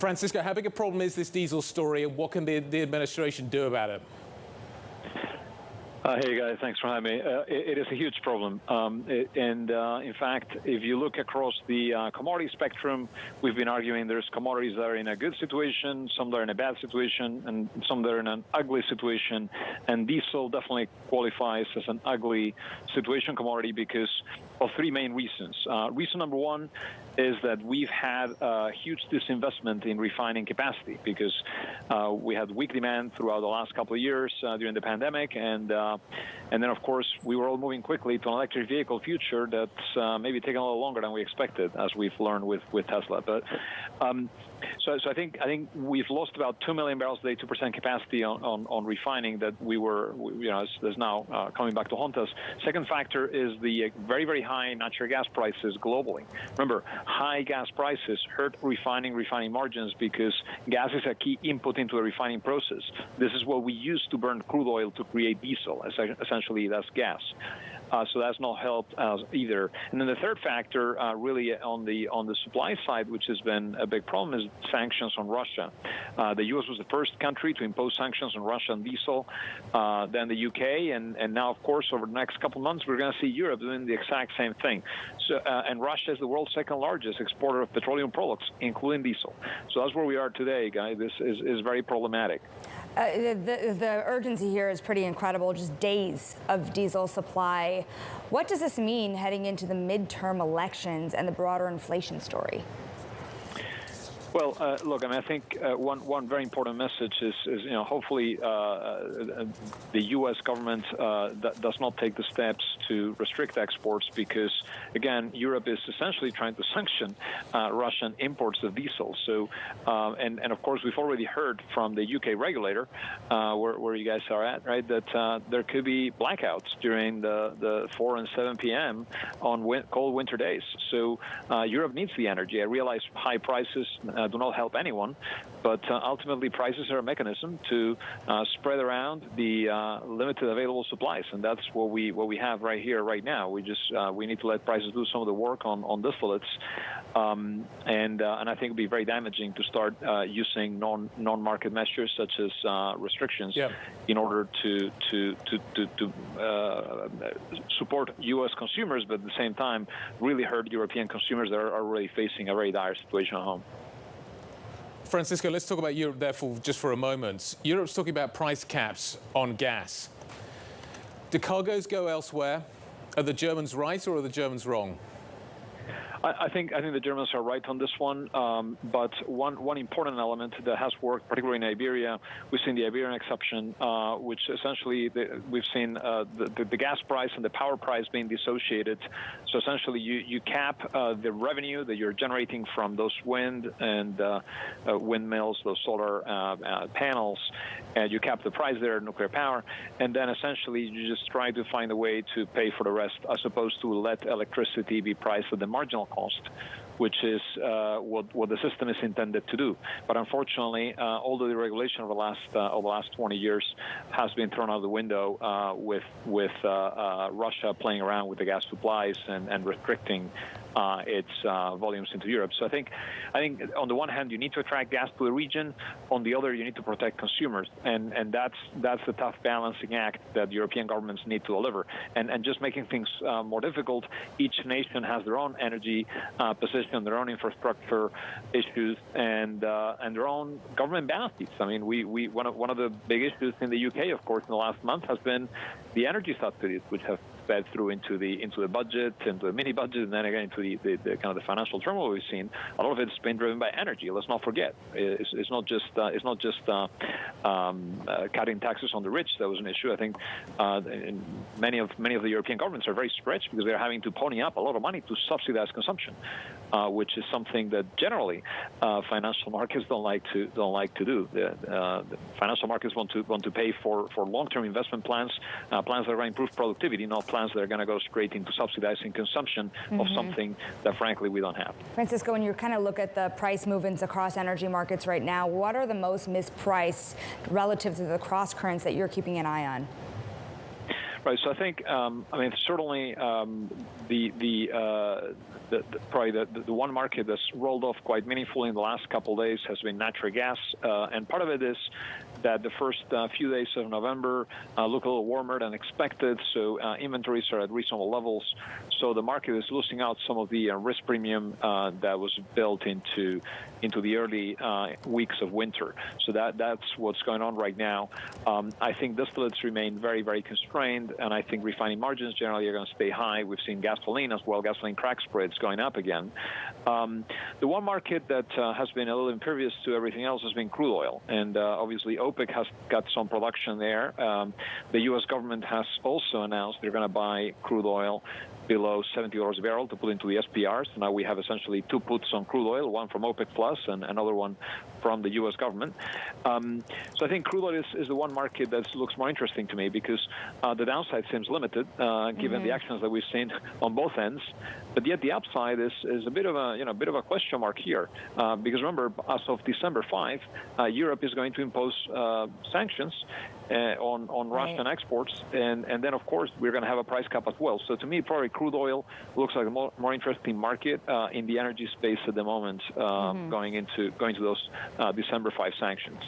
Francisco, how big a problem is this diesel story, and what can the administration do about it? Hey guys, thanks for having me. It is a huge problem, in fact, if you look across the commodity spectrum, we've been arguing there's commodities that are in a good situation, some that are in a bad situation, and some that are in an ugly situation. And diesel definitely qualifies as an ugly situation commodity because of three main reasons. Reason number one is that we've had a huge disinvestment in refining capacity because we had weak demand throughout the last couple of years during the pandemic, and then, of course, we were all moving quickly to an electric vehicle future that's maybe taken a little longer than we expected, as we've learned with Tesla. But so I think we've lost about 2 million barrels a day, 2% capacity on refining that we were, is now coming back to haunt us. Second factor is the very, very high natural gas prices globally. Remember, high gas prices hurt refining margins because gas is a key input into the refining process. This is what we use to burn crude oil to create diesel. Essentially, that's gas. So that's not helped either. And then the third factor, really on the supply side, which has been a big problem, is sanctions on Russia. The U.S. was the first country to impose sanctions on Russian diesel, then the U.K., and now, of course, over the next couple of months, we're going to see Europe doing the exact same thing. So, and Russia is the world's second largest exporter of petroleum products, including diesel. So that's where we are today, guys. This is very problematic. The urgency here is pretty incredible, just days of diesel supply. What does this mean heading into the midterm elections and the broader inflation story? Well, look, I think one very important message is hopefully the U.S. government does not take the steps to restrict exports because, again, Europe is essentially trying to sanction Russian imports of diesel. So, and of course, we've already heard from the U.K. regulator, where you guys are at, right, that there could be blackouts during the 4 and 7 p.m. on cold winter days. So Europe needs the energy. I realize high prices do not help anyone, but ultimately prices are a mechanism to spread around the limited available supplies, and that's what we have right here, right now. We need to let prices do some of the work on distillates, and I think it'd be very damaging to start using non-market measures such as restrictions in order to support U.S. consumers, but at the same time really hurt European consumers that are already facing a very dire situation at home. Francisco, let's talk about Europe, therefore, just for a moment. Europe's talking about price caps on gas. Do cargoes go elsewhere? Are the Germans right or are the Germans wrong? I think the Germans are right on this one, but one important element that has worked, particularly in Iberia, we've seen the Iberian exception, which essentially we've seen the gas price and the power price being dissociated. So essentially, you cap the revenue that you're generating from those wind and windmills, those solar panels, and you cap the price there, nuclear power, and then essentially you just try to find a way to pay for the rest, as opposed to let electricity be priced at the marginal cost, which is what the system is intended to do. But unfortunately, all the deregulation over the last 20 years has been thrown out the window with Russia playing around with the gas supplies and restricting its volumes into Europe. So I think on the one hand you need to attract gas to the region, on the other you need to protect consumers, and that's the tough balancing act that European governments need to deliver. And just making things more difficult, each nation has their own energy position, their own infrastructure issues, and their own government balances. I mean, one of the big issues in the UK, of course, in the last month has been the energy subsidies, which have fed through into the budget, into the mini budget, and then again into the kind of the financial turmoil we've seen. A lot of it's been driven by energy. Let's not forget, it's not just cutting taxes on the rich that was an issue. I think many of the European governments are very stretched because they're having to pony up a lot of money to subsidize consumption, which is something that generally financial markets don't like to do. The financial markets want to pay for long-term investment plans, plans that are going to improve productivity, not plans that are going to go straight into subsidizing consumption of something that, frankly, we don't have. Francisco, when you kind of look at the price movements across energy markets right now, what are the most mispriced relative to the cross currents that you're keeping an eye on? Right. So I think, certainly probably the one market that's rolled off quite meaningfully in the last couple of days has been natural gas, and part of it is that the first few days of November look a little warmer than expected, so inventories are at reasonable levels. So the market is losing out some of the risk premium that was built into the early weeks of winter. So that's what's going on right now. I think distillates remain very, very constrained, and I think refining margins generally are going to stay high. We've seen gasoline as well, gasoline crack spreads going up again. The one market that has been a little impervious to everything else has been crude oil, and obviously OPEC has got some production there. The U.S. government has also announced they're going to buy crude oil below $70 a barrel to put into the SPRs. So now we have essentially two puts on crude oil, one from OPEC Plus and another one from the U.S. government. So I think crude oil is the one market that looks more interesting to me because the downside seems limited given the actions that we've seen on both ends. But yet the upside is a bit of a question mark here because remember, as of December 5, Europe is going to impose sanctions on Russian exports, and then of course we're going to have a price cap as well. So to me, probably crude oil looks like a more interesting market in the energy space at the moment, going into those December 5 sanctions.